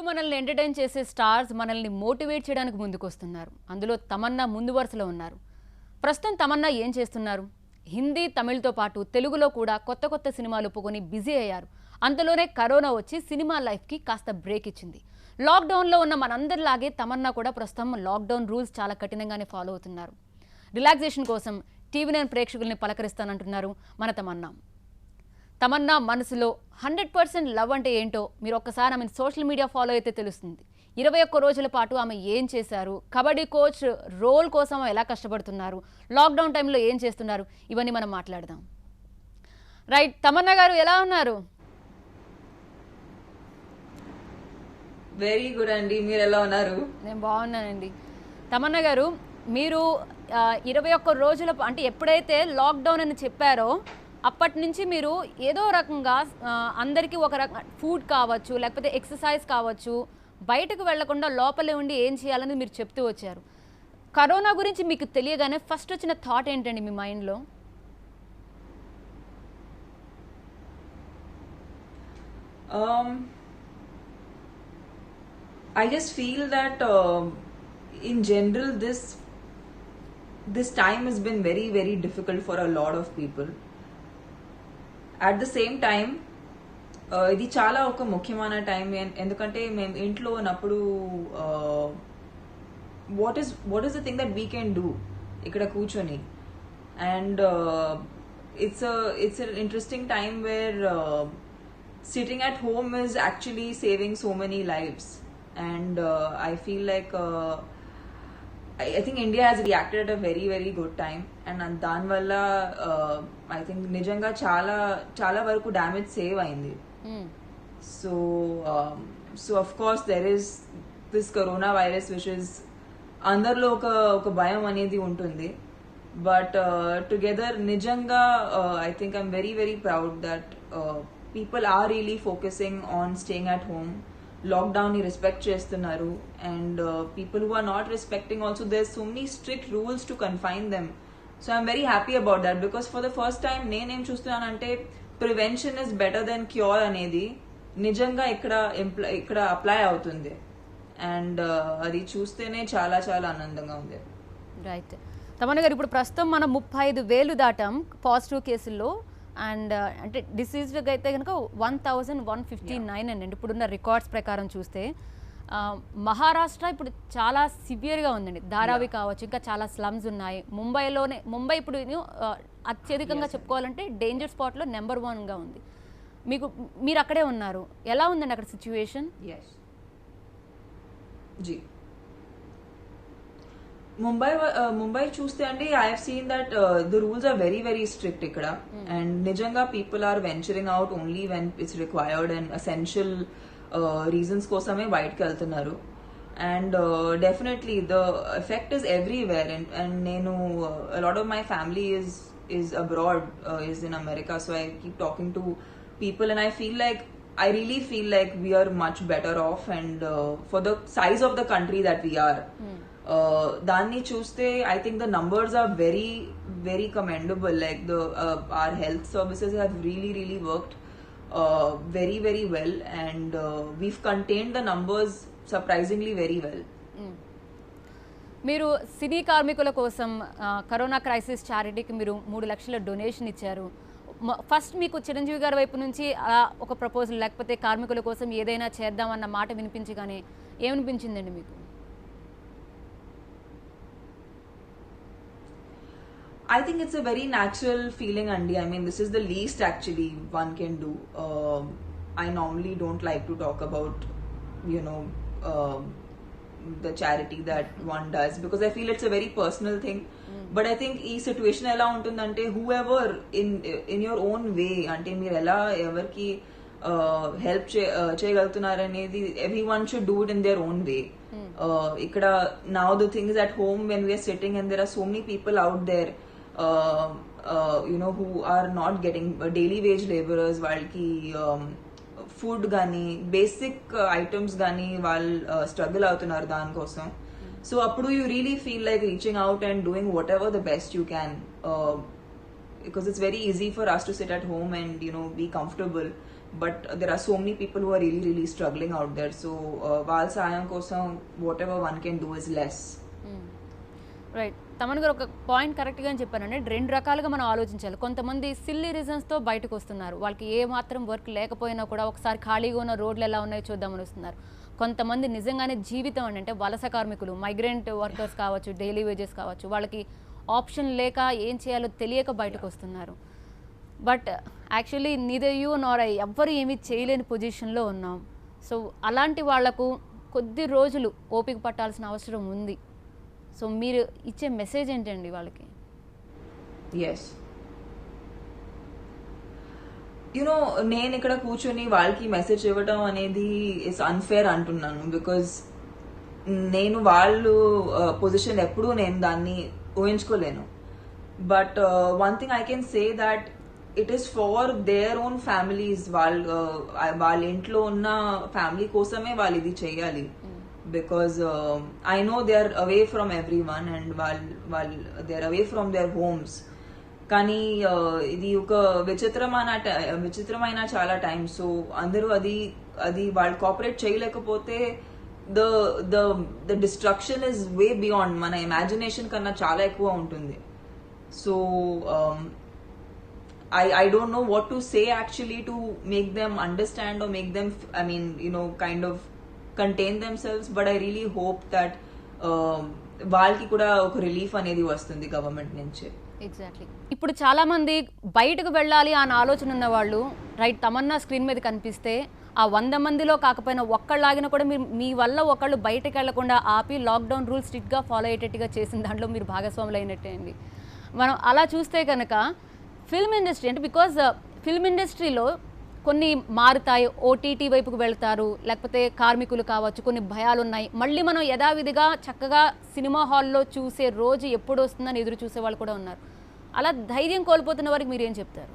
మనల్ని ఎంటర్టైన్ చేసే స్టార్స్ మనల్ని మోటివేట్ చేయడానికి ముందుకొస్తున్నారు. అందులో తమన్నా ముందు వరుసలో ఉన్నారు. ప్రస్తుతం తమన్నా ఏం చేస్తున్నారు? హిందీ, తమిళ్తో పాటు తెలుగులో కూడా కొత్త కొత్త సినిమాలు ఒప్పుకొని బిజీ అయ్యారు. అంతలోనే కరోనా వచ్చి సినిమా లైఫ్కి కాస్త బ్రేక్ ఇచ్చింది. లాక్డౌన్లో ఉన్న మనందరిలాగే తమన్నా కూడా ప్రస్తుతం లాక్డౌన్ రూల్స్ చాలా కఠినంగానే ఫాలో అవుతున్నారు. రిలాక్సేషన్ కోసం టీవీ9 ప్రేక్షకుల్ని పలకరిస్తానంటున్నారు మన తమన్నా. తమన్నా మనసులో 100% లవ్ అంటే ఏంటో మీరు ఒక్కసారి ఆమె సోషల్ మీడియా ఫాలో అయితే తెలుస్తుంది. 21 రోజుల పాటు ఆమె ఏం చేశారు, కబడ్డీ కోచ్ రోల్ కోసం ఎలా కష్టపడుతున్నారు, లాక్డౌన్ టైంలో ఏం చేస్తున్నారు, ఇవన్నీ మనం మాట్లాడదాం. రైట్, తమన్నా గారు ఎలా ఉన్నారు? వెరీ గుడ్ అండి, మీరు ఎలా ఉన్నారు? నేను బాగున్నానండి. తమన్నా గారు, మీరు 21 రోజుల అంటే ఎప్పుడైతే లాక్డౌన్ అని చెప్పారో అప్పటి నుంచి మీరు ఏదో రకంగా అందరికీ ఒక రకం ఫుడ్ కావచ్చు, లేకపోతే ఎక్సర్సైజ్ కావచ్చు, బయటకు వెళ్లకుండా లోపలే ఉండి ఏం చేయాలని మీరు చెప్తూ వచ్చారు. కరోనా గురించి మీకు తెలియగానే ఫస్ట్ వచ్చిన థాట్ ఏంటండి మీ మైండ్లో? I just feel that in general this time has been very very difficult for a lot of people. At the same time ఇది చాలా ఒక ముఖ్యమైన టైం. ఎందుకంటే మేము ఇంట్లో ఉన్నప్పుడు what is the thing that we can do ఇక్కడ కూర్చొని, and it's an interesting time where sitting at home is actually saving so many lives. And I feel like I think India has reacted at a very very good time, and దాని వల్ల I think నిజంగా చాలా చాలా వరకు damage save అయింది. So of course there is this corona virus which is అందరిలో ఒక భయం అనేది ఉంటుంది. But together నిజంగా I think I'm very very proud that people are really focusing on staying at home. Lockdown ni respect చేస్తున్నారు, and people who are not respecting also, there's so many strict rules to confine them. So I'm very happy about that, because for the first time నేనేం చూస్తున్నానంటే prevention is better than cure అనేది నిజంగా ఇక్కడ apply అవుతుంది, and అది చూస్తేనే చాలా చాలా ఆనందంగా ఉంది. రైట్ తమన్నా గారు, ఇప్పుడు ప్రస్తుతం మనం 35,000 దాటాం పాజిటివ్ కేసుల్లో, అండ్ అంటే డిసీజ్డ్గా అయితే కనుక 1159 అండి ఇప్పుడున్న రికార్డ్స్ ప్రకారం చూస్తే. మహారాష్ట్ర ఇప్పుడు చాలా సివియర్గా ఉందండి. ధారావి కావచ్చు, ఇంకా చాలా స్లమ్స్ ఉన్నాయి. ముంబై ఇప్పుడు అత్యధికంగా చెప్పుకోవాలంటే డేంజర్ స్పాట్లో నెంబర్ 1గా ఉంది. మీరు అక్కడే ఉన్నారు, ఎలా ఉందండి అక్కడ సిచ్యువేషన్? జీ ముంబై చూస్తే అండి, I have seen that the rules are very very strict ఇక్కడ, అండ్ నిజంగా people are venturing out only when it's required and essential reasons కోసమే బయటకు వెళ్తున్నారు. And definitely the effect is everywhere, and నేను lot of my family is abroad, is in America, so I keep talking to people, and I really feel like we are much better off, and for the size of the country that we are, దాన్ని చూస్తే I think the numbers are very very commendable. Like our health services have really really worked very very well, and we've contained the numbers surprisingly very well. మీరు సినీ కార్మికుల కోసం corona crisis చారిటీకి మీరు 3 లక్షల donation ఇచ్చారు. First మీకు చిరంజీవి గారి వైపు నుంచి అలా ఒక ప్రపోజల్, లేకపోతే కార్మికుల కోసం ఏదైనా చేద్దామన్న మాట వినిపించగానే ఏమనిపించిందండి మీకు? I think it's a very natural feeling, Andy. I mean, this is the least actually one can do. I normally don't like to talk about, the charity that one does, because I feel it's a very personal thing. But I think ee situation ela untundante, whoever in your own way ante meer ela evarki help cheyagaltunnaru anedi, everyone should do it in their own way. Ikkada now the thing is, at home when we are sitting and there are so many people out there who are not getting daily wage laborers, వాళ్ళకి food కానీ basic items కానీ వాళ్ళు struggle అవుతున్నారు దానికోసం. So అప్పుడు you really feel like reaching out and doing what ever the best you can, because it's very easy for us to sit at home and be comfortable. but there are so many people who are really really struggling out there. So వాళ్ళ సహాయం కోసం whatever one can do is less. Right. Thaman గారు ఒక point కరెక్ట్గా చెప్పానండి. రెండు రకాలుగా మనం ఆలోచించాలి. కొంతమంది సిల్లీ రీజన్స్తో బయటకు వస్తున్నారు. వాళ్ళకి ఏ మాత్రం వర్క్ లేకపోయినా కూడా ఒకసారి ఖాళీగా ఉన్న రోడ్లు ఎలా ఉన్నాయో చూద్దామని వస్తున్నారు. కొంతమంది నిజంగానే జీవితం అంటే వలస కార్మికులు, మైగ్రెంట్ వర్కర్స్ కావచ్చు, డైలీ వేజెస్ కావచ్చు, వాళ్ళకి ఆప్షన్ లేక ఏం చేయాలో తెలియక బయటకు వస్తున్నారు. But actually neither you Nar I ఎవ్వరు ఏమీ చేయలేని పొజిషన్లో ఉన్నాం. సో అలాంటి వాళ్లకు కొద్ది రోజులు ఓపిక పట్టాల్సిన అవసరం ఉంది. సో మీరు ఇచ్చే మెసేజ్ ఏంటండి వాళ్ళకి? ఎస్, యునో నేను ఇక్కడ కూర్చొని వాళ్ళకి మెసేజ్ ఇవ్వడం అనేది ఇట్స్ అన్ఫేర్ అంటున్నాను. బికాజ్ నేను వాళ్ళు పొజిషన్ ఎప్పుడూ నేను దాన్ని ఊహించుకోలేను. But one thing I can say that it is for their own families. వాళ్ళ ఇంట్లో ఉన్న ఫ్యామిలీ కోసమే వాళ్ళు ఇది చేయాలి. Because I know they are away from everyone and while they are away from their homes. కానీ ఇది ఒక విచిత్రమైన చాలా టైం. సో అందరూ అది వాళ్ళు కోఆపరేట్ చేయలేకపోతే the destruction is way beyond మన ఇమాజినేషన్ కన్నా చాలా ఎక్కువ ఉంటుంది. So I don't know what to say actually to make them understand or make them, I mean, kind of contain themselves, but I really hope that వాళ్ళకి కూడా ఒక relief అనేది వస్తుంది గవర్నమెంట్ నుంచి. ఎగ్జాక్ట్లీ. ఇప్పుడు చాలా మంది బయటకు వెళ్ళాలి అన్న ఆలోచన ఉన్న వాళ్ళు రైట్ తమన్నా స్క్రీన్ మీద కనిపిస్తే ఆ 100 మందిలో కాకపోయినా ఒక్కళ్ళాగినా కూడా మీ వల్ల ఒకళ్ళు బయటకు వెళ్లకుండా ఆపి లాక్డౌన్ రూల్స్ స్ట్రిక్ట్గా ఫాలో అయ్యేటట్టుగా చేసిన దాంట్లో మీరు భాగస్వాములు అయినట్టే అండి. మనం అలా చూస్తే కనుక ఫిల్మ్ ఇండస్ట్రీ అంటే బికాజ్ ఫిల్మ్ ఇండస్ట్రీలో కొన్ని మారుతాయి, ఓటీటీ వైపుకు వెళ్తారు, లేకపోతే కార్మికులు కావచ్చు, కొన్ని భయాలు ఉన్నాయి. మళ్ళీ మనం యథావిధిగా చక్కగా సినిమా హాల్లో చూసే రోజు ఎప్పుడు వస్తుందని ఎదురు చూసే వాళ్ళు కూడా ఉన్నారు. అలా ధైర్యం కోల్పోతున్న వారికి మీరేం చెప్తారు?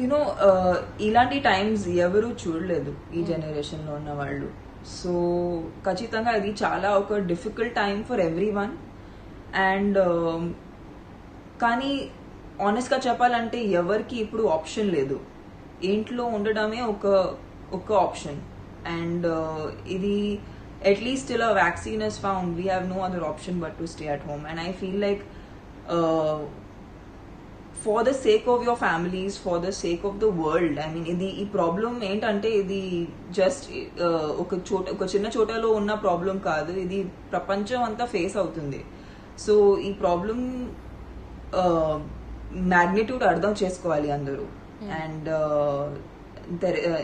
యూనో ఇలాంటి టైమ్స్ ఎవరు చూడలేదు ఈ జనరేషన్లో ఉన్న వాళ్ళు. సో ఖచ్చితంగా ఇది చాలా ఒక difficult time for every one. And కానీ ఆనెస్ట్గా చెప్పాలంటే ఎవరికి ఇప్పుడు ఆప్షన్ లేదు. ఇంట్లో ఉండడమే ఒక ఆప్షన్. అండ్ ఇది at least till a vaccine is found, we have no other option but to stay at home. And I feel like for the sake of your families, for the sake of the world, I mean ఈ problem ఏంటంటే ఇది just ఒక చిన్న చోటలో ఉన్న problem కాదు, ఇది ప్రపంచం అంతా ఫేస్ అవుతుంది. సో ఈ ప్రాబ్లం మ్యాగ్నిట్యూడ్ అర్థం చేసుకోవాలి అందరూ. అండ్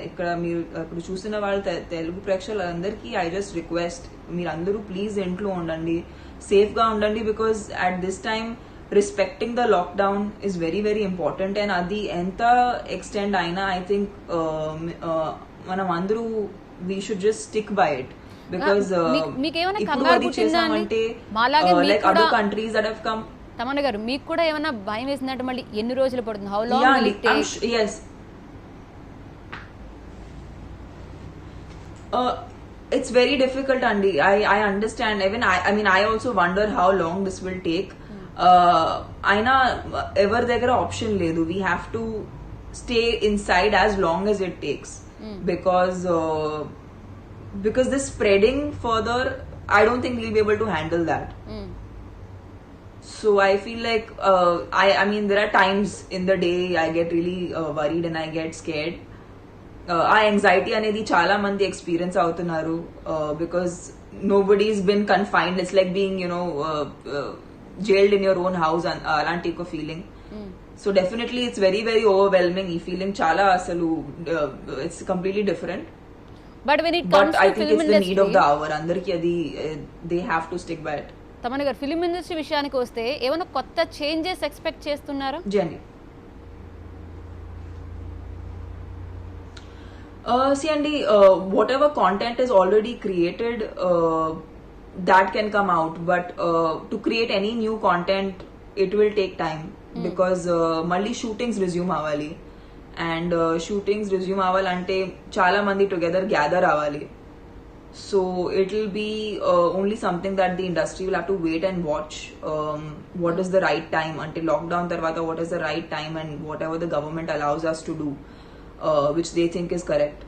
ఇక్కడ మీరు ఇప్పుడు చూస్తున్న వాళ్ళు తెలుగు ప్రేక్షకులందరికీ ఐ జస్ట్ రిక్వెస్ట్, మీరు అందరూ ప్లీజ్ ఇంట్లో ఉండండి, సేఫ్గా ఉండండి. Because at this time respecting the lockdown is very very important. And అది ఎంత ఎక్స్టెండ్ అయినా ఐ థింక్ మనం అందరూ we should just stick by it. Because ఇప్పుడు అది చేసామంటే like other countries that have come. Tamannaah గారు, మీకు కూడా ఏమైనా భయం వేసిందంటే మళ్ళీ ఎన్ని రోజులు పడుతుంది? How long will it take? Yes. It's very difficult, Andy. I understand. Even I mean, I also wonder how long this will take. Aina ever దగ్గర ఆప్షన్ లేదు. We have to stay inside as long as it takes. Because this spreading further, I don't think we'll be able to handle that. So I feel like I mean there are times in the day I get really worried and I get scared. ఆ anxiety అనేది చాలా మంది experience అవుతున్నారు. Because nobody's been confined. It's like being jailed in your own house and అలాంటి ఒక feeling. So definitely it's very very overwhelming. ఈ feeling చాలా అసలు it's completely different. But when it comes to I think it's the need of the hour. అందరికి అది they have to stick by it. Tamannaah గారు, film industry విషయానికి వస్తే ఏమైనా కొత్త చేంజెస్ ఎక్స్పెక్ట్ చేస్తున్నారా? జెనీ see Andy, whatever content is already created that can come out, but to create any new content it will take time. Because మళ్ళీ shootings resume అవ్వాలి. And shootings resume అవ్వాలంటే చాలా మంది టుగెదర్ గ్యాదర్ అవ్వాలి. So it'll be only something that the industry will have to wait and watch. What is the right time until lockdown tarvata? What is the right time, and whatever the government allows us to do, which they think is correct.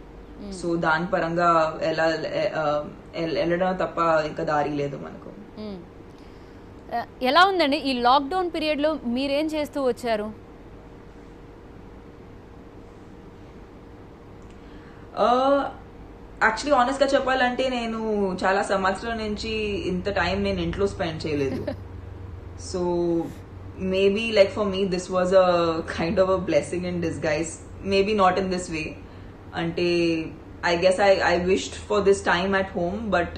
So దాని పరంగా వెళ్ళడం తప్ప ఇంకా దారి లేదు మనకు. ఎలా ఉందండి ఈ లాక్డౌన్ పీరియడ్లో మీరేం చేస్తూ వచ్చారు? యాక్చువల్లీ ఆనెస్ట్ గా చెప్పాలంటే నేను చాలా సంవత్సరాల నుంచి ఇంత టైం నేను ఇంట్లో స్పెండ్ చేయలేదు. So maybe like for me this was a kind of a blessing in disguise. Maybe not in this way, అంటే I guess I wished for this time at home, but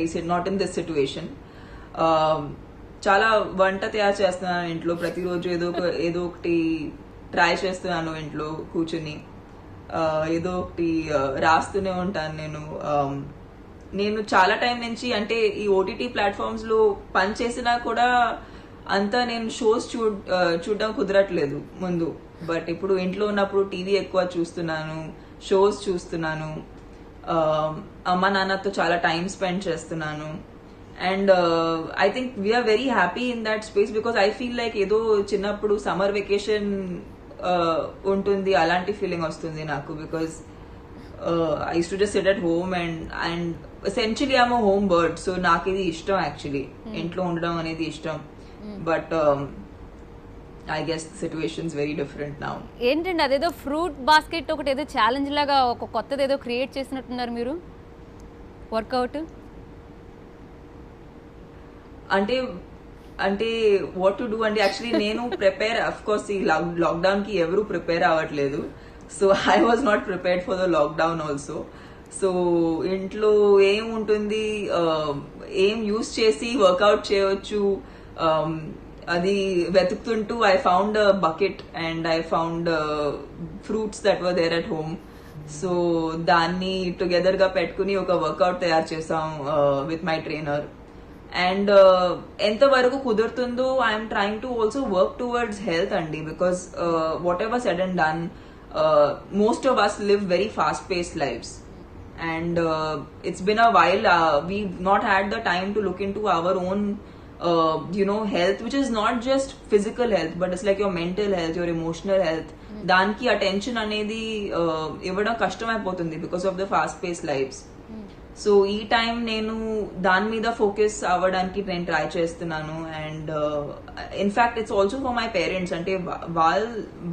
I said not in this situation. చాలా వంట తయారు చేస్తున్నాను ఇంట్లో, ప్రతిరోజు ఏదో ఒకటి try చేస్తున్నాను ఇంట్లో కూర్చుని. ఏదో ఒకటి రాస్తూనే ఉంటాను నేను చాలా టైం నుంచి. అంటే ఈ ఓటీటీ ప్లాట్ఫామ్స్ లో పని చేసినా కూడా అంతా నేను షోస్ చూడడం కుదరట్లేదు ముందు. బట్ ఇప్పుడు ఇంట్లో ఉన్నప్పుడు టీవీ ఎక్కువ చూస్తున్నాను, షోస్ చూస్తున్నాను, అమ్మ నాన్నతో చాలా టైం స్పెండ్ చేస్తున్నాను. And I think we are very happy in that space, because I feel like ఏదో చిన్నప్పుడు సమ్మర్ వెకేషన్ ఉంటుంది అలాంటి ఫీలింగ్ వస్తుంది నాకు. Because I use to just sit at home and essentially I'm a home bird. So నాకు ఇది ఇష్టం, actually ఇంట్లో ఉండడం అనేది ఇష్టం. But I guess the situation is very different now. ఏంటండి అదేదో ఫ్రూట్ బాస్కెట్ ఒకటి ఏదో ఛాలెంజ్ లాగా ఒక కొత్తది ఏదో క్రియేట్ చేసినట్టున్నారు మీరు, వర్కౌట్ అంటే వాట్ టు డూ అంటే యాక్చువల్లీ నేను ప్రిపేర్, అఫ్ కోర్స్ ఈ లాక్డౌన్ కి ఎవరు ప్రిపేర్ అవ్వట్లేదు. So I was not prepared for the lockdown also. So ఇంట్లో ఏం ఉంటుంది, ఏం యూస్ చేసి వర్కౌట్ చేయవచ్చు అది వెతుకుతుంటూ I found a bucket and I found fruits that were there at home. So దాన్ని టుగెదర్ గా పెట్టుకుని ఒక వర్కౌట్ తయారు చేసాం విత్ మై ట్రైనర్. అండ్ ఎంతవరకు కుదురుతుందో I'm trying to also work towards health అండి, because whatever said and done, most of us live very fast paced lives. And it's been a while, we've not had the time to look into our own health, which is not just physical health, but it's like your mental health, your emotional health. దానికి attention అనేది ఇవ్వడం కష్టమైపోతుంది because of the fast paced lives. So ఈ time నేను దాని మీద focus అవ్వడానికి నేను ట్రై చేస్తున్నాను. And in fact it's also for my parents, అంటే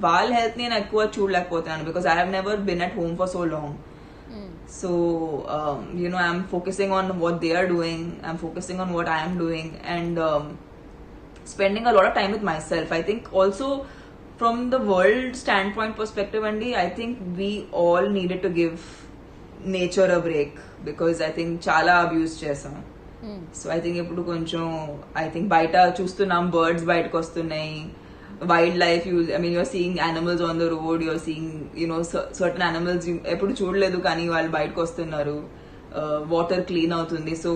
వాళ్ళ హెల్త్ నేను ఎక్కువ చూడలేకపోతున్నాను because I have never been at home for so long. So I'm focusing on what they are doing, I'm focusing on what I am doing, and spending a lot of time with myself. I think also from the world standpoint perspective, Andy, I think we all needed to give nature a break, because I think chala abuse chesam. So I think ippudu koncham, I think baita chustunam, birds bite kostunnai, wildlife, you're seeing animals on the road, you're seeing certain animals ఎప్పుడు చూడలేదు కానీ వాళ్ళు బయటకు వస్తున్నారు, water clean అవుతుంది. So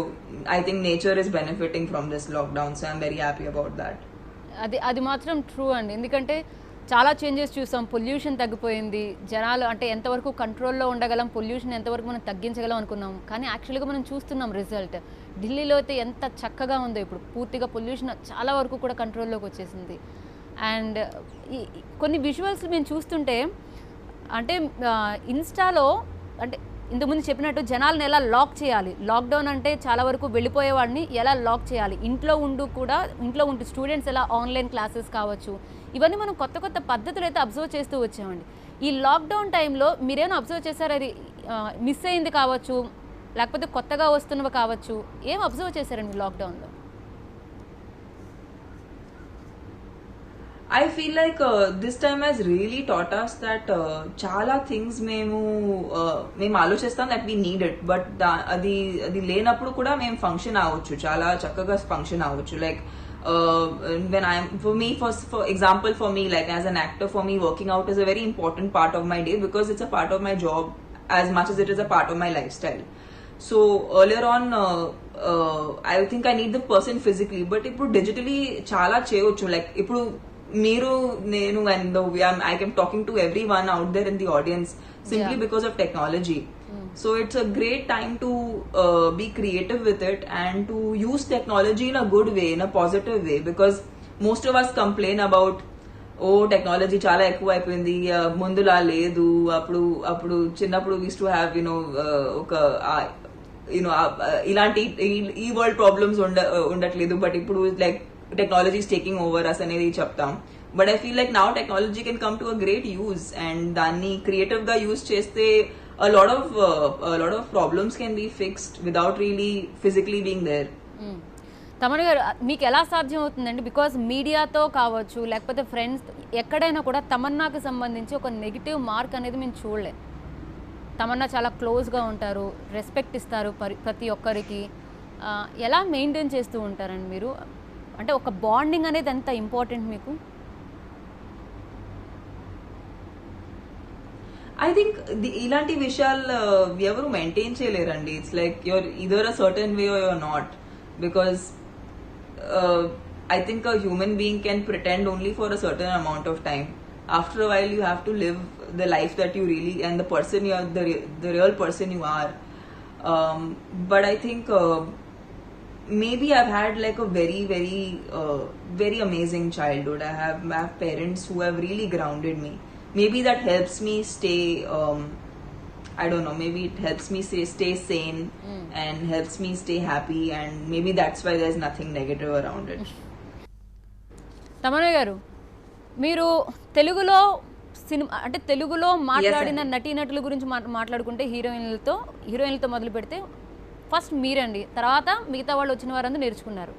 I think nature is benefiting from this lockdown. So I'm very happy about that. అది మాత్రం true అండి, ఎందుకంటే చాలా చేంజెస్ చూసాం. పొల్యూషన్ తగ్గిపోయింది, జనాలు అంటే ఎంతవరకు కంట్రోల్లో ఉండగలం, పొల్యూషన్ ఎంతవరకు మనం తగ్గించగలం అనుకున్నాం, కానీ యాక్చువల్గా మనం చూస్తున్నాం రిజల్ట్. ఢిల్లీలో అయితే ఎంత చక్కగా ఉందో ఇప్పుడు, పూర్తిగా పొల్యూషన్ చాలా వరకు కూడా కంట్రోల్లోకి వచ్చేసింది. అండ్ కొన్ని విజువల్స్ మేము చూస్తుంటే, అంటే ఇన్స్టాలో అంటే ఇంతకుముందు చెప్పినట్టు జనాలను ఎలా లాక్ చేయాలి, లాక్డౌన్ అంటే చాలా వరకు వెళ్ళిపోయేవాడిని ఎలా లాక్ చేయాలి, ఇంట్లో ఉంటూ స్టూడెంట్స్ ఎలా ఆన్లైన్ క్లాసెస్ కావచ్చు, ఇవన్నీ మనం కొత్త కొత్త పద్ధతులు అయితే అబ్జర్వ్ చేస్తూ వచ్చామండి. ఈ లాక్డౌన్ టైంలో మీరేమైనా అబ్జర్వ్ చేశారు, అది మిస్ అయింది కావచ్చు, లేకపోతే కొత్తగా వస్తున్నవి కావచ్చు, ఏం అబ్జర్వ్ చేశారండి లాక్డౌన్లో? I feel like this time has really taught us that చాలా థింగ్స్ మేము ఆలోచిస్తాం that we need it, but అది లేనప్పుడు కూడా మేము ఫంక్షన్ అవ్వచ్చు, చాలా చక్కగా ఫంక్షన్ అవ్వచ్చు. Like when for example for me, like as an actor, for me working out is a very important part of my day, because it's a part of my job as much as it is a part of my lifestyle. So earlier on I think I need the person physically, but ఇప్పుడు digitally చాలా చేయవచ్చు. Like ఇప్పుడు మీరు నేను and I am talking to everyone out there in the audience simply because of technology. So it's a great time to be creative with it and to use technology in a good way, in a positive way, because most of us complain about oh technology చాలా ఎక్కువ అయిపోయింది, ముందులా లేదు, అప్పుడు అప్పుడు చిన్నప్పుడు use to have you know ఒక you know ఇలాంటి ఈ వరల్డ్ ప్రాబ్లమ్స్ ఉండట్లేదు, బట్ ఇప్పుడు like technology taking over us అనేది చెప్తాం. But I feel like now technology can come to a great use, and దాన్ని క్రియేటివ్ గా యూజ్ చేస్తే a lot of problems can be fixed without really physically being there. Thaman గారు, మీకు ఎలా సాధ్యం అవుతుందండి? బికాజ్ మీడియాతో కావచ్చు, లేకపోతే ఫ్రెండ్స్ ఎక్కడైనా కూడా తమన్నాకు సంబంధించి ఒక నెగిటివ్ మార్క్ అనేది మేము చూడలేం. తమన్నా చాలా క్లోజ్గా ఉంటారు, రెస్పెక్ట్ ఇస్తారు ప్రతి ఒక్కరికి. ఎలా మెయింటైన్ చేస్తూ ఉంటారండి మీరు? అంటే ఒక బాండింగ్ అనేది ఎంత ఇంపార్టెంట్ మీకు? I think ఇలాంటి విషయాలు ఎవరు మెయింటైన్ చేయలేరండి. It's like you're either a certain way or you're not, because I think a human being can pretend only for a certain amount of time. After a while, you have to live the life that you really, and the person you are, the real person you are. But I think maybe I've had like a very amazing childhood. I have parents who have really grounded me. Maybe that helps me stay, I don't know, maybe it helps me stay sane and helps me stay happy, and maybe that's why there's nothing negative around it. Tamannaah గారు, మీరు తెలుగులో cinema అంటే తెలుగులో మాట్లాడిన నటీనటుల గురించి మాట్లాడుకుంటే హీరోయిన్లతో మొదలు పెడితే ఫస్ట్ మీరండి, తర్వాత మిగతా వాళ్ళు వచ్చిన వారందరూ నేర్చుకున్నారు,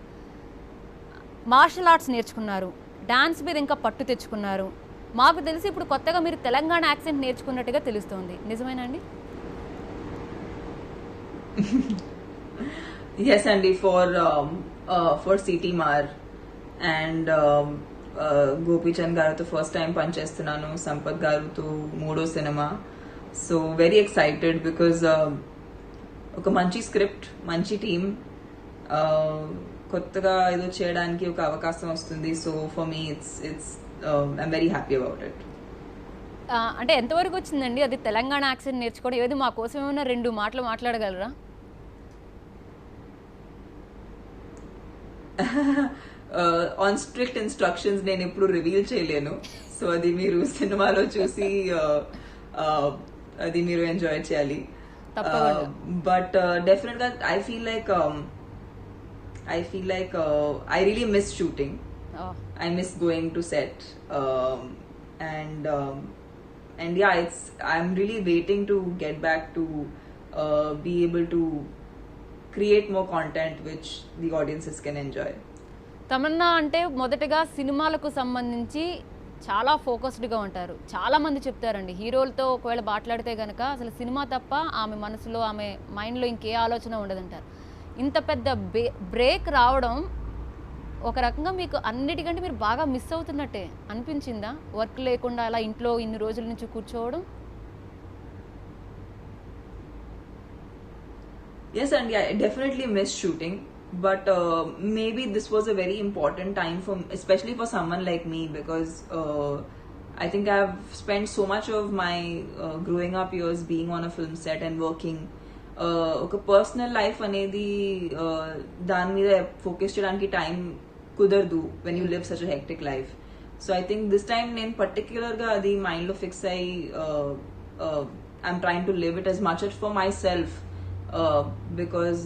మార్షల్ ఆర్ట్స్ నేర్చుకున్నారు, డాన్స్ మీద ఇంకా పట్టు తెచ్చుకున్నారు. మాకు తెలిసి ఇప్పుడు కొత్తగా మీరు తెలంగాణ యాక్సెంట్ నేర్చుకున్నట్టుగా తెలుస్తోంది, నిజమేనా అండి? Yes, Andy, for CT Mar and Gopichand గారితో ఫస్ట్ టైం పనిచేస్తున్నాను, సంపత్ గారితో మూడో cinema. So very excited because ఒక మంచి స్క్రిప్ట్, మంచి టీమ్, కొత్తగా ఏదో చేయడానికి ఒక అవకాశం వస్తుంది. So for me it's I'm very happy about it. అంటే ఎంతవరకు వచ్చిందండి అది తెలంగాణ యాక్సెంట్ నేర్చుకోవడం? ఏది మా కోసం ఏమైనా 2 మాటలు మాట్లాడగలరా? ఆన్ స్ట్రిక్ట్ ఇన్స్ట్రక్షన్స్ నేను ఎప్పుడు రివీల్ చేయలేను. సో అది మీరు సినిమాలో చూసి అది మీరు ఎంజాయ్ చేయాలి. బట్ డెఫినెట్ గా I feel like I really miss shooting. I miss going to set, and yeah, I'm really waiting to get back to be able to create more content which the audiences can enjoy. Tamannaah అంటే మొదటగా సినిమాలకు సంబంధించి చాలా ఫోకస్డ్గా ఉంటారు. చాలామంది చెప్తారండి, హీరోలతో ఒకవేళ మాట్లాడితే కనుక అసలు సినిమా తప్ప ఆమె మనసులో, ఆమె మైండ్లో ఇంకే ఆలోచన ఉండదంటారు. ఇంత పెద్ద బ్రేక్ రావడం ఒక రకంగా మీకు అన్నిటికంటే మీరు బాగా మిస్ అవుతున్నట్టే అనిపించిందా? వర్క్ లేకుండా అలా ఇంట్లో ఇన్ని రోజుల నుంచి కూర్చోవడం. Yes, and yeah, I definitely miss shooting, but maybe this was a very important time for, especially for someone like me, because I think I've spent so much of my growing up years being on a film set and working. ఒక personal life అనేది దాని మీద focus చేయడానికి time కుదరదు when you live such a hectic life. So I think this time నేను పర్టిక్యులర్గా అది మైండ్లో ఫిక్స్ అయ్యి I'm trying to live it as much as for myself, because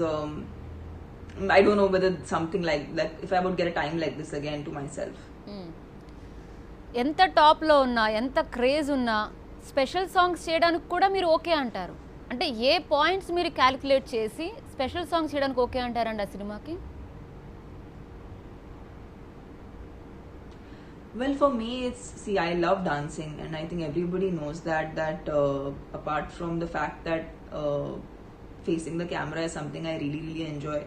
I don't know whether something like if I would get a time like this again to myself. ఎంత టాప్లో ఉన్నా, ఎంత craze ఉన్నా స్పెషల్ సాంగ్స్ చేయడానికి కూడా మీరు okay అంటారు. అంటే ఏ పాయింట్స్ మీరు క్యాలిక్యులేట్ చేసి స్పెషల్ సాంగ్స్ చేయడానికి ఓకే అంటారండి ఆ సినిమాకి? Well, for me, I love dancing, and I think everybody knows that apart from the fact that facing the camera is something I really, really enjoy,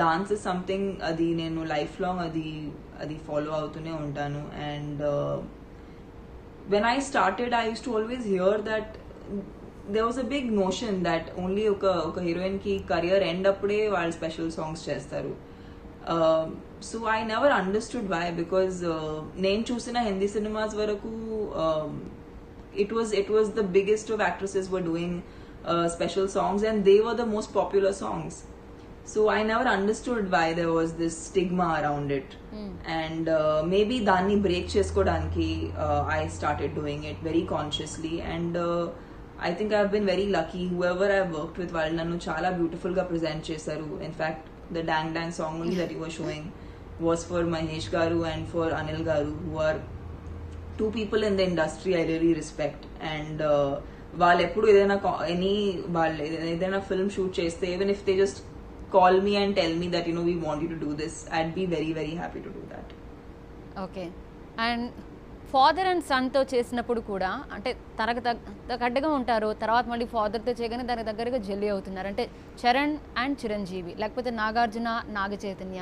dance is something adi nenu lifelong adi follow avutune untanu. And when I started, I used to always hear that there was a big notion that only oka heroine ki career end appude వాళ్ళు special songs చేస్తారు. So I never understood why, because నేను చూసిన Hindi cinemas వరకు it was the biggest of actresses were doing special songs, and they were the most popular songs. So I never understood why there was this stigma around it. And maybe danni break cheskodaniki I started doing it very consciously, and I think I've been very lucky. Whoever I've worked with వాళ్ళు నన్ను చాలా beautiful గా present చేశారు. In fact the dong dong song only that you were showing was for Mahesh garu and for Anil garu, who are two people in the industry I really respect. And వాళ్ళు ఎప్పుడు ఏదైనా వాళ్ళు ఏదైనా film shoot చేస్తే, even if they just call me and tell me that we want you to do this, I'd be very very happy to do that. Okay. And father and సన్తో చేసినప్పుడు కూడా అంటే తనకు తగ్గట్టుగా ఉంటారు, తర్వాత మళ్ళీ ఫాదర్తో చేయగానే దానికి దగ్గరగా జెల్లీ అవుతున్నారు. అంటే చరణ్ అండ్ చిరంజీవి, లేకపోతే నాగార్జున నాగ చైతన్య,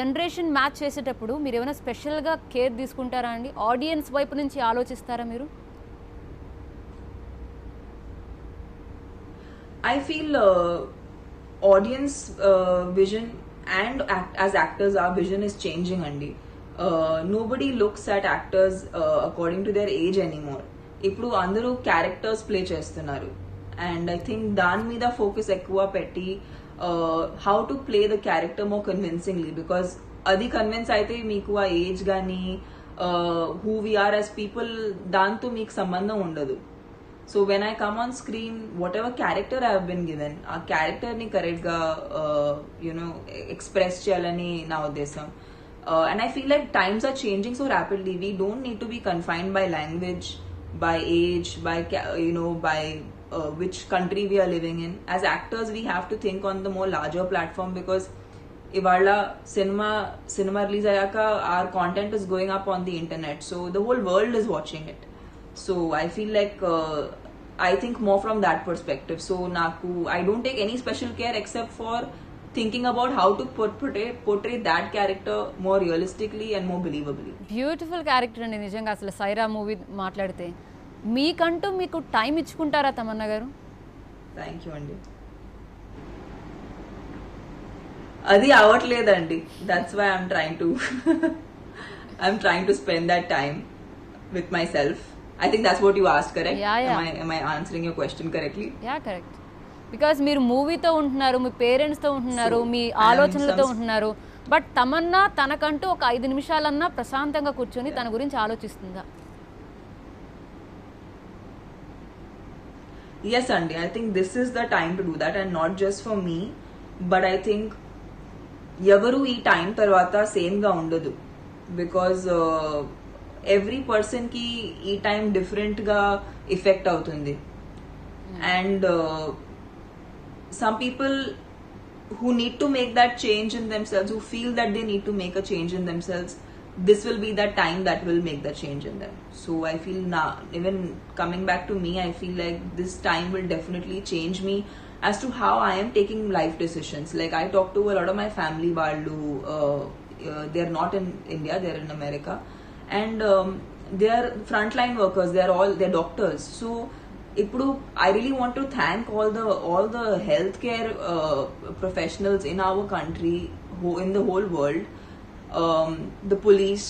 జనరేషన్ మ్యాచ్ చేసేటప్పుడు మీరు ఏమైనా స్పెషల్గా కేర్ తీసుకుంటారా అండి? ఆడియన్స్ వైపు నుంచి ఆలోచిస్తారా మీరు? I feel audience vision and as actors our vision is changing, andi. Nobody looks at actors according to their age anymore. ఇప్పుడు అందరూ క్యారెక్టర్స్ ప్లే చేస్తున్నారు, అండ్ ఐ థింక్ దాని మీద ఫోకస్ ఎక్కువ పెట్టి how to play the character more convincingly, because అది convince అయితే మీకు ఆ ఏజ్ కానీ హూ వీఆర్ యాజ్ పీపుల్ దాంతో మీకు సంబంధం ఉండదు. So when I come on screen, whatever character I have been given, ఆ character ni correct ga express cheyalani na uddesam. And I feel like times are changing so rapidly. We don't need to be confined by language, by age, by by which country we are living in. As actors, we have to think on the more larger platform, because ఇవాళ cinema release ayaka our content is going up on the internet, so the whole world is watching it. So I feel like I think more from that perspective. So I don't take any special care except for thinking about how to portray that character more realistically and more believably. Beautiful character అండి నిజంగా. అసలు Sye Raa movie మాట్లాడితే మీకంటూ మీకు time ఇచ్చుకుంటారా Tamannaah గారు? Thank you అండి. అది అవ్వట్లేదండి. That's why I'm trying to spend that time with myself. I think that's what you asked, correct? Yeah. Am I answering your question correctly? Yeah correct. Because మీరు మూవీతో ఉంటున్నారు, మీ పేరెంట్స్తో ఉంటున్నారు, మీ ఆలోచనలతో ఉంటున్నారు. బట్ తమన్నా తనకంటూ ఒక 5 నిమిషాలన్నా ప్రశాంతంగా కూర్చొని తన గురించి ఆలోచిస్తుందా? Yes, Andy. I think this is the time to do that, and not just for me, but I think ఎవరు ఈ టైం తర్వాత సేమ్ గా ఉండదు, బికాజ్ ఎవ్రీ పర్సన్ కి ఈ టైం డిఫరెంట్ గా ఎఫెక్ట్ అవుతుంది. And some people who need to make that change in themselves, who feel that they need to make a change in themselves, this will be that time that will make the change in them. So I feel now, even coming back to me, I feel like this time will definitely change me as to how I am taking life decisions. Like I talk to a lot of my family, they're not in India, they're in America, and they're frontline workers, they're doctors. So ఇప్పుడు I really want to thank all the healthcare professionals in our country, in the whole world, the police,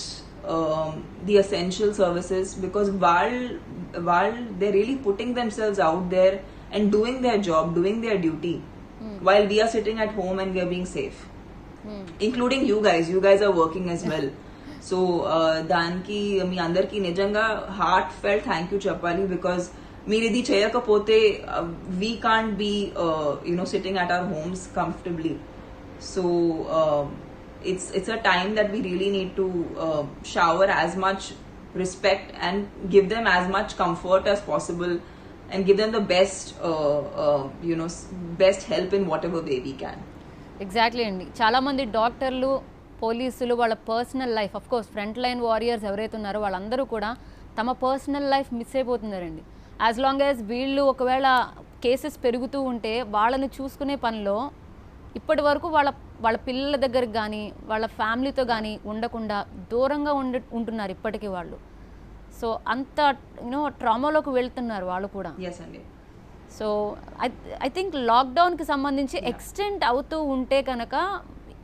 the essential services, because while they're really putting themselves out there and doing their job, doing their duty, while we are sitting at home and we are being safe, including you guys are working as well. So దానికి మీ అందరికి నిజంగా heart felt thank you చెప్పాలి, because మీరు ఇది చేయకపోతే we can't be sitting at our homes comfortably. So it's a time that we really need to shower as much respect and give them as much comfort as possible, and give them the best best help in whatever way we can. Exactly అండి. చాలామంది డాక్టర్లు, పోలీసులు వాళ్ళ personal life, of course front line warriors ఎవరైతే ఉన్నారో వాళ్ళందరూ కూడా తమ పర్సనల్ లైఫ్ మిస్ అయిపోతున్నారండి. యాజ్ లాంగ్ యాజ్ వీళ్ళు ఒకవేళ కేసెస్ పెరుగుతూ ఉంటే వాళ్ళని చూసుకునే పనిలో ఇప్పటి వరకు వాళ్ళ పిల్లల దగ్గరికి కానీ వాళ్ళ ఫ్యామిలీతో కానీ ఉండకుండా దూరంగా ఉంటున్నారు ఇప్పటికీ వాళ్ళు. సో అంత ట్రామాలోకి వెళ్తున్నారు వాళ్ళు కూడా. సో ఐ థింక్ లాక్డౌన్కి సంబంధించి ఎక్స్టెండ్ అవుతూ ఉంటే కనుక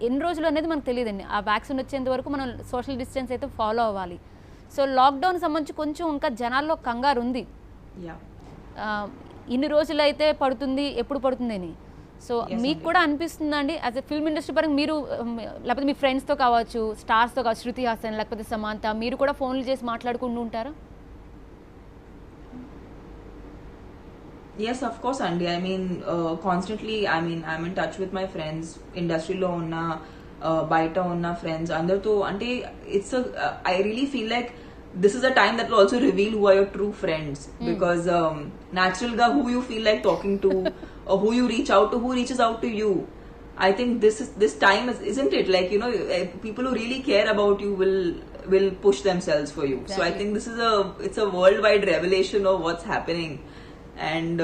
ఎన్ని రోజులు అనేది మనకు తెలియదండి. ఆ వ్యాక్సిన్ వచ్చేంత వరకు మనం సోషల్ డిస్టెన్స్ అయితే ఫాలో అవ్వాలి. సో లాక్డౌన్ సంబంధించి కొంచెం ఇంకా జనాల్లో కంగారు ఉంది. ఇన్ని రోజులు అయితే పడుతుంది, ఎప్పుడు పడుతుంది అని. సో మీకు కూడా అనిపిస్తుందా అండి యాజ్ ఎ ఫిల్మ్ ఇండస్ట్రీ పరంగా మీరు లేకపోతే మీ ఫ్రెండ్స్తో కావచ్చు, స్టార్స్తో కావచ్చు, శృతి హాసన్ లేకపోతే సమాంత, మీరు కూడా ఫోన్లు చేసి మాట్లాడుకుంటూ ఉంటారా? Yes, of course, Andy. I mean, constantly, I mean, I'm in touch with my friends, industry lo unna, baita unna friends. Andartho, ante, I really feel like this is a time that will also reveal who are your true friends. Because natural ga who you feel like talking to, or who you reach out to, who reaches out to you. I think this time isn't it? Like, you know, people who really care about you will push themselves for you. So I Exactly. think it's a worldwide revelation of what's happening. And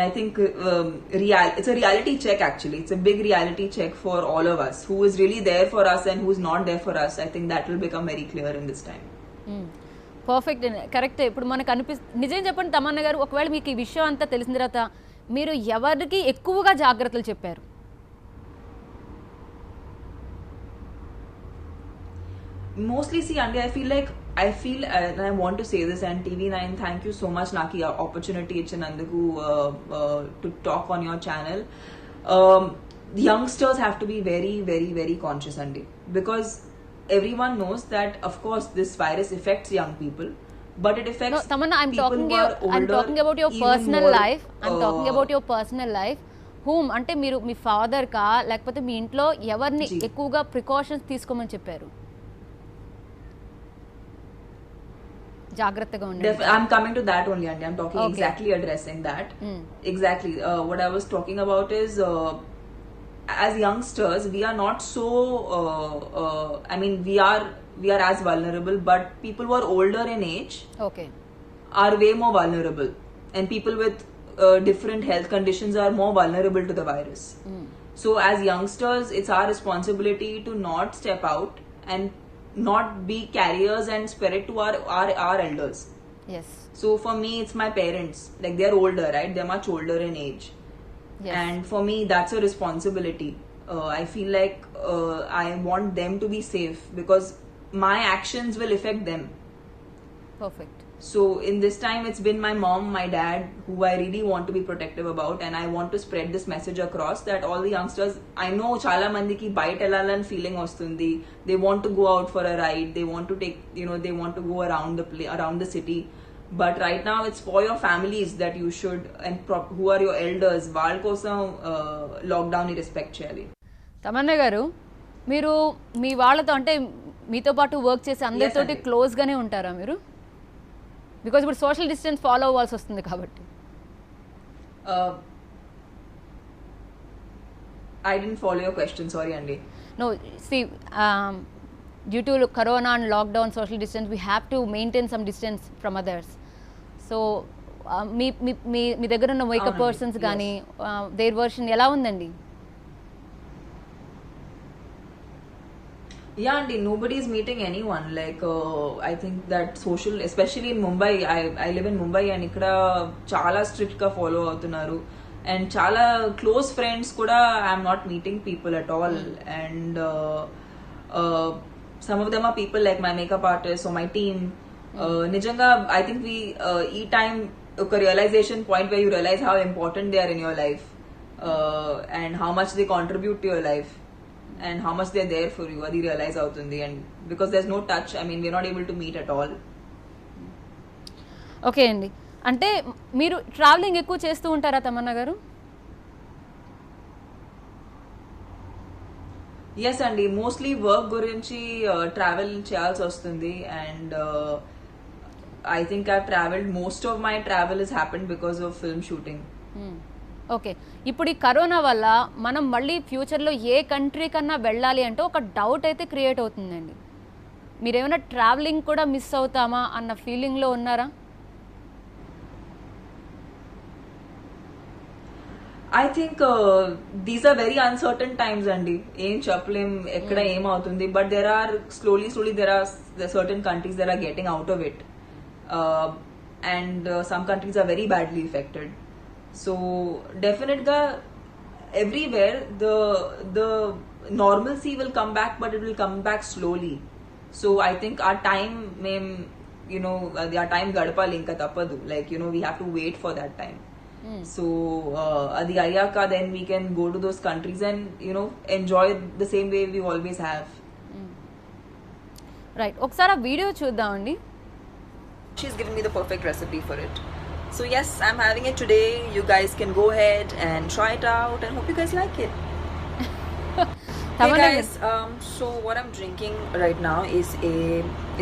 I think it's a reality check actually. It's a big reality check for all of us. Who is really there for us and who's not there for us. I think that will become very clear in this time. Perfect, కరెక్టే. ఇప్పుడు మనకు నిజం చెప్పండి తమన్నా గారు, ఒకవేళ మీకు ఈ విషయం అంతా తెలిసిన తర్వాత మీరు ఎవరికి ఎక్కువగా జాగ్రత్తలు చెప్పారు? Mostly, see, Andy, I feel, and I want to say this, and TV9, thank you so much, Naki, opportunity ichinanduku to talk on your channel. Youngsters have to be very, very, very conscious, Andy, because everyone knows that, of course, this virus affects young people, but it affects No, Tamanna, I'm people talking who are older. I'm talking about your even personal more, life. I'm talking about your personal life. Whom అంటే మీరు మీ father కా లేకపోతే మీ ఇంట్లో ఎవరిని G. ఎక్కువగా precautions తీసుకోమని చెప్పారు? జాగ్రత్తగా ఉండండి. I'm coming to that only, Andy. I'm talking Okay. exactly addressing that. Exactly. What I was talking about is, as youngsters, we are not so. I mean, we are as vulnerable, but people who are older in age okay. are way more vulnerable, and people with different health conditions are more vulnerable to the virus. So, as youngsters, it's our responsibility to not step out and not be carriers and spread it to our elders. Yes. So for me, it's my parents. Like, they're older, right? They're much older in age. Yes. And for me, that's a responsibility. I feel like I want them to be safe because my actions will affect them. Perfect. So in this time, it's been my mom, my dad, who I really want to be protective about, and I want to spread this message across that all the youngsters, I know chala mandiki bite elalan feeling ostundi. They want to go out for a ride. They want to take, they want to go around the city. But right now, it's for your families that you should, and who are your elders, వాళ్ళ కోసం lockdown ని respect చేయాలి. తమన్నా గారు, మీరు మీ వాళ్ళతో అంటే మీతో పాటు వర్క్ చేసే అందరితోటి Andy. క్లోజ్గానే ఉంటారా మీరు? బికాజ్ ఇప్పుడు సోషల్ డిస్టెన్స్ ఫాలో అవ్వాల్సి వస్తుంది కాబట్టి. I didn't follow your question, sorry, Andy. No, see, due to corona and lockdown, social distance, we have to maintain some distance from others. So, మీ దగ్గర ఉన్న మేకప్ అవునండి, persons yes. కానీ there version ఎలా ఉందండి? Yeah, Andy, nobody is meeting anyone. Like, I think that social, especially in Mumbai, I live in Mumbai, and ikkada chala strict ga follow avutunnaru, and chala close friends kuda I'm not meeting people at all. And some of them are people like my makeup artist or my team. Nijanga, I think we each time oka realization point where you realize how important they are in your life, and how much they contribute to your life, and how much they're there for you, adi realize avutundi. And because there's no touch, I mean, we're not able to meet at all. Okay అండి, అంటే మీరు travelling ఎక్కువ చేస్తూ ఉంటారా తమన్నా గారు? Yes, Andy, mostly work గురించి travel చేయాల్సి వస్తుంది, and I think I've traveled, most of my travel has happened because of film shooting. Okay, ఇప్పుడు ఈ కరోనా వల్ల మనం మళ్ళీ ఫ్యూచర్లో ఏ కంట్రీ కన్నా వెళ్ళాలి అంటే ఒక డౌట్ అయితే క్రియేట్ అవుతుందండి. మీరేమైనా ట్రావెలింగ్ కూడా మిస్ అవుతామా అన్న ఫీలింగ్లో ఉన్నారా? I think these are very uncertain times, Andy. Em చెప్పలేం ఎక్కడ ఏం అవుతుంది, but there are slowly there are certain countries that are getting out of it, and some countries are very badly affected. So definitely everywhere the normalcy will come back, but it will come back slowly. So I think our time our time gadapali inka tappadu, like we have to wait for that time. So adi ayyaka then we can go to those countries and enjoy the same way we always have. Right, ఒకసారి ఆ video చూద్దామండి. She's given me the perfect recipe for it. So yes, I'm having it today. You guys can go ahead and try it out and hope you guys like it. Hey Tamannaah guys, so what I'm drinking right now is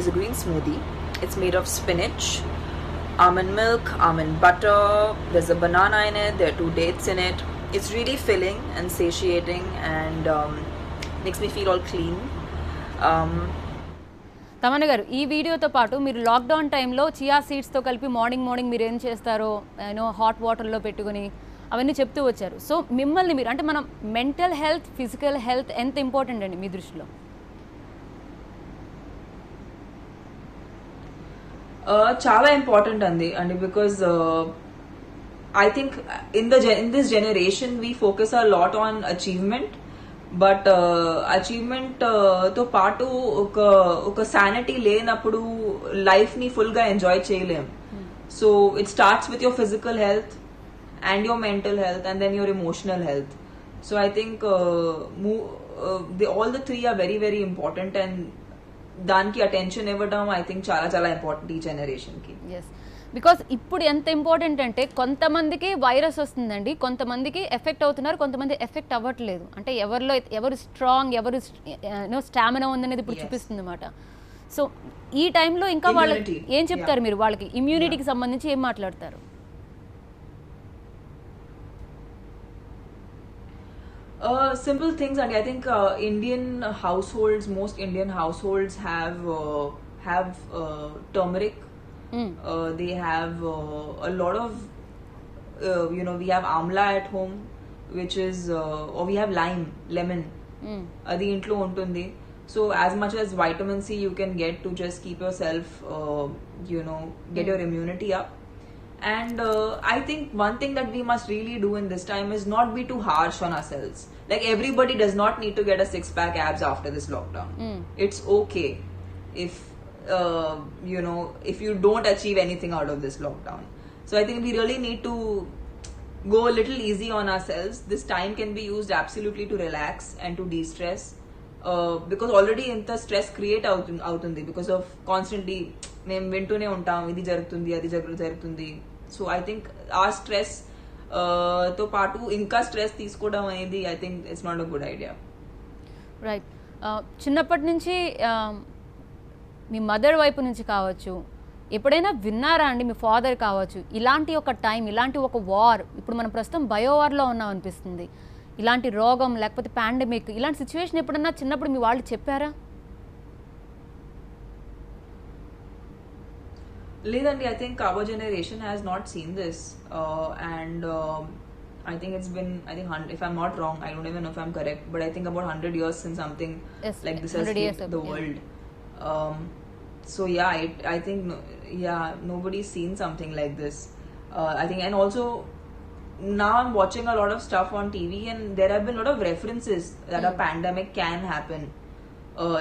a green smoothie. It's made of spinach, almond milk, almond butter. There's a banana in it. There are 2 dates in it. It's really filling and satiating and makes me feel all clean. Tamannaah గారు, ఈ వీడియోతో పాటు మీరు lockdown టైంలో chia సీడ్స్తో కలిపి morning మీరు ఏం చేస్తారో హాట్ వాటర్లో పెట్టుకుని అవన్నీ చెప్తూ వచ్చారు. సో మిమ్మల్ని మీరు అంటే మనం మెంటల్ హెల్త్, ఫిజికల్ హెల్త్ ఎంత ఇంపార్టెంట్ అండి మీ దృష్టిలో? చాలా ఇంపార్టెంట్ అండి because I think in this generation we focus a lot on achievement, but achievement తో పాటు ఒక శానిటీ లేనప్పుడు లైఫ్ ని ఫుల్ గా ఎంజాయ్ చేయలేం. So it starts with your physical health and your mental health and then your emotional health. So I think all the three are very very important and దానికి attention ఇవ్వడం I think చాలా చాలా important ఈ generation కి. Because ఇప్పుడు ఎంత important అంటే కొంతమందికి వైరస్ వస్తుందండి, కొంతమందికి ఎఫెక్ట్ అవుతున్నారు, కొంతమంది ఎఫెక్ట్ అవ్వట్లేదు. అంటే ఎవరు స్ట్రాంగ్, ఎవరు స్టామినా ఉందనేది ఇప్పుడు చూపిస్తుంది అన్నమాట. సో ఈ టైంలో ఇంకా వాళ్ళకి ఏం చెప్తారు మీరు? వాళ్ళకి ఇమ్యూనిటీకి సంబంధించి ఏం మాట్లాడతారు? Simple things, and I think most Indian households have turmeric. They have a lot of we have amla at home, which is or we have lemon adi intlo untundi. So as much as vitamin C you can get to just keep yourself get your immunity up. And I think one thing that we must really do in this time is not be too harsh on ourselves. Like everybody does not need to get a 6-pack abs after this lockdown. It's okay if if you don't achieve anything out of this lockdown. So I think we really need to go a little easy on ourselves. This time can be used absolutely to relax and to de-stress, because already inta stress create avutundi because of constantly mem vintune untam idi jarugutundi adi jarugutundi. So I think our stress to paatu inka stress తీసుకోవడం అనేది I think it's not a good idea. Right. చిన్నప్పటి నుంచి మీ mother వైపు నుంచి కావచ్చు, ఎప్పుడైనా విన్నారా అండి మీ ఫాదర్ కావచ్చు, ఇలాంటి ఒక టైం, ఇలాంటి ఒక వార్, ఇప్పుడు మనం ప్రస్తుతం బయోవార్లో ఉన్నాం అనిపిస్తుంది, ఇలాంటి రోగం లేకపోతే పాండమిక్, ఇలాంటి సిచ్యువేషన్ ఎప్పుడన్నా చిన్నప్పుడు మీ వాళ్ళు చెప్పారా? లేదండి, I think our generation has not seen this, and I think it's been, if I'm not wrong, I don't even know if I'm correct, but I think about 100 years since something like this has hit the world. So yeah, I think nobody's seen something like this. I think, and also now I'm watching a lot of stuff on TV, and there have been a lot of references that a pandemic can happen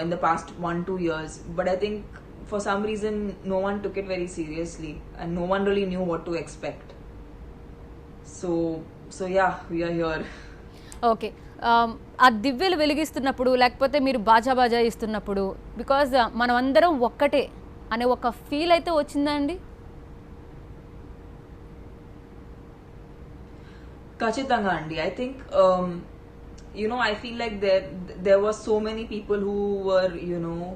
in the past 1-2 years. But I think for some reason no one took it very seriously, and no one really knew what to expect. So yeah, we are here. Okay. ఆ దివ్యలు వెలిగిస్తున్నప్పుడు లేకపోతే మీరు బాజా ఇస్తున్నప్పుడు because మనం అందరం ఒక్కటే అనే ఒక feel అయితే వచ్చిందా అండి? ఖచ్చితంగా అండి. I think I feel like there were so many people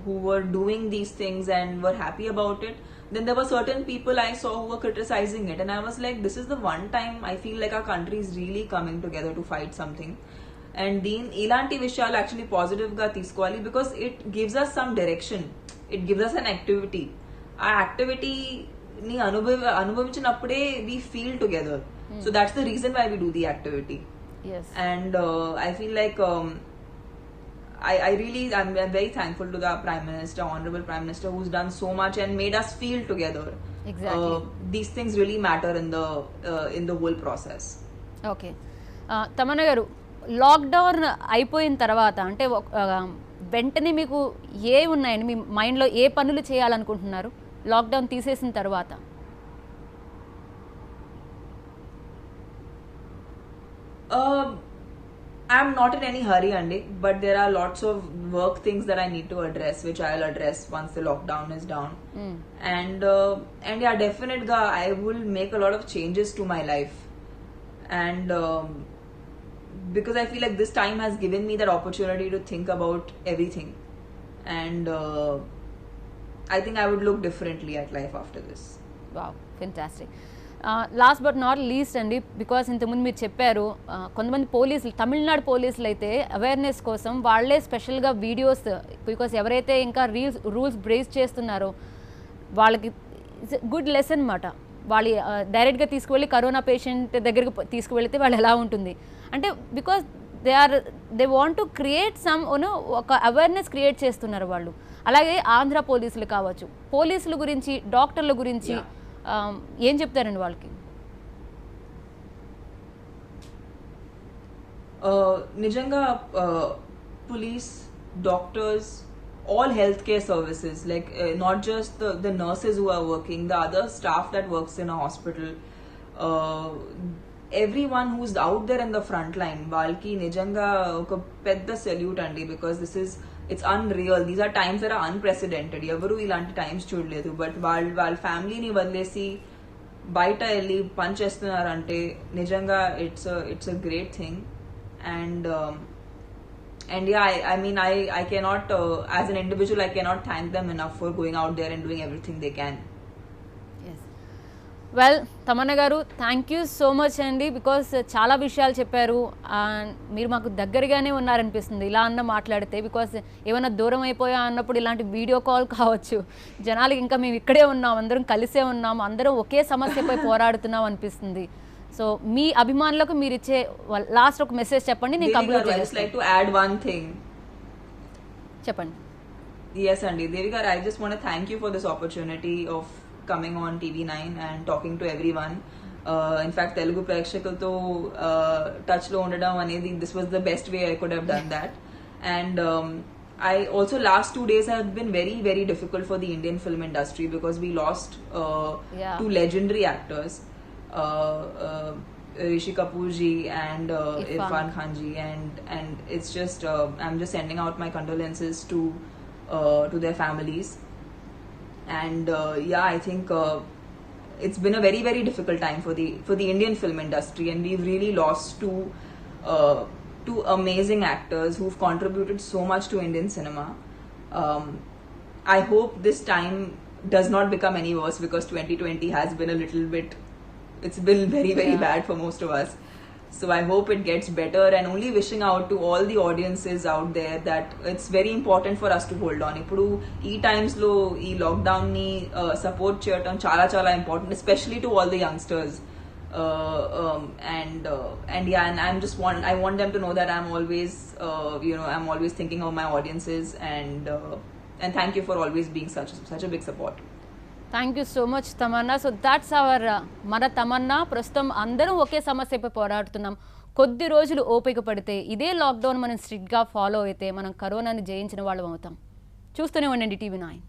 who were doing these things and were happy about it. Then there were certain people I saw who were criticizing it, and I was like, this is the one time I feel like our country is really coming together to fight something. And ఇలాంటి విషయాలు actually positive గా తీసుకోవాలి, because it gives us some direction, it gives us an activity. ఆ యాక్టివిటీని అనుభవించినప్పుడే we feel together. So that's the reason why we do the activity. And I feel like I'm very thankful to the Prime Minister, Honorable Prime Minister, who's done so much and made us feel together. Exactly. These things really matter in the whole process. Okay. Tamannaah గారు, lockdown అయిపోయిన తర్వాత అంటే వెంటనే మీకు ఏ ఉన్నాయండి మీ మైండ్లో, ఏ పనులు చేయాలనుకుంటున్నారు లాక్డౌన్ తీసేసిన తర్వాత? I'm not in any hurry, Andy, but there are lots of work things that I need to address, which I'll address once the lockdown is down. And yeah, definitely, I will make a lot of changes to my life, and because I feel like this time has given me that opportunity to think about everything, and I think I would look differently at life after this. Wow fantastic. Last but not least అండి, because ఇంతకుముందు మీరు చెప్పారు కొంతమంది పోలీసులు, తమిళనాడు పోలీసులు అయితే awareness కోసం వాళ్ళే స్పెషల్గా వీడియోస్, బికాస్ ఎవరైతే ఇంకా రూల్స్ బ్రేక్ చేస్తున్నారో వాళ్ళకి గుడ్ లెసన్ అనమాట. వాళ్ళు డైరెక్ట్గా తీసుకువెళ్ళి కరోనా పేషెంట్ దగ్గరికి తీసుకువెళితే వాళ్ళు ఎలా ఉంటుంది అంటే, because they want to create some ఒక అవేర్నెస్ క్రియేట్ చేస్తున్నారు వాళ్ళు. అలాగే ఆంధ్ర పోలీసులు కావచ్చు, పోలీసుల గురించి, డాక్టర్ల గురించి ఏం చెప్తారండి వాళ్ళకి? Nijanga, police, doctors, all healthcare services, like not just the nurses who are working, the other staff that works in a hospital, everyone who's out there in the front line, వాళ్ళకి నిజంగా ఒక పెద్ద సెల్యూట్ అండి, because it's unreal. These are times that are unprecedented. ఎవరు ఇలాంటి times చూడలేదు. But వాళ్ళ ఫ్యామిలీని వదిలేసి బయట వెళ్ళి పని చేస్తున్నారంటే నిజంగా it's a great thing. And yeah, I mean, I cannot, as an individual, I cannot thank them enough for going out there and doing everything they can. Well, Tamannaah గారు, థ్యాంక్ యూ సో మచ్ అండి, because చాలా విషయాలు చెప్పారు. మీరు మాకు దగ్గరగానే ఉన్నారనిపిస్తుంది ఇలా అన్న మాట్లాడితే, బికాస్ ఏమైనా దూరం అయిపోయా అన్నప్పుడు ఇలాంటి వీడియో కాల్ కావచ్చు, జనాలకి ఇంకా మేము ఇక్కడే ఉన్నాం, అందరం కలిసే ఉన్నాం, అందరం ఒకే సమస్యపై పోరాడుతున్నాం అనిపిస్తుంది. సో మీ అభిమానులకు మీరు ఇచ్చే లాస్ట్ ఒక మెసేజ్ చెప్పండి, నేను కంప్లీట్ చేస్తాను. చెప్పండి. Yes, Andy. Devika, I just want to thank you for this opportunity of coming on TV9 and talking to everyone. In fact, Telugu ప్రేక్షకులతో touch లో ఉండడం అనేది, this was the best way I could have done that. And I also, last 2 days have been very, very difficult for the Indian film industry because we lost two legendary actors, Rishi Kapoor ji and Irfan Khan ji, and it's just I'm just sending out my condolences to their families. And yeah, I think it's been a very, very difficult time for the Indian film industry, and we've really lost two amazing actors who've contributed so much to Indian cinema. I hope this time does not become any worse, because 2020 has been a little bit, it's been very, very bad for most of us. So I hope it gets better, and only wishing out to all the audiences out there that it's very important for us to hold on. Ippudu ee times lo ee lockdown ni support cheyadam chala chala important, especially to all the youngsters. And yeah, and I want them to know that I'm always I'm always thinking of my audiences, and thank you for always being such a big support. Thank you so much Tamannaah. So that's our మన తమన్నా. ప్రస్తుతం అందరం ఒకే సమస్యపై పోరాడుతున్నాం. కొద్ది రోజులు ఓపిక పడితే, ఇదే lockdown మనం స్ట్రిక్ట్గా ఫాలో అయితే మనం కరోనాని జయించిన వాళ్ళం అవుతాం. చూస్తూనే ఉండండి TV9.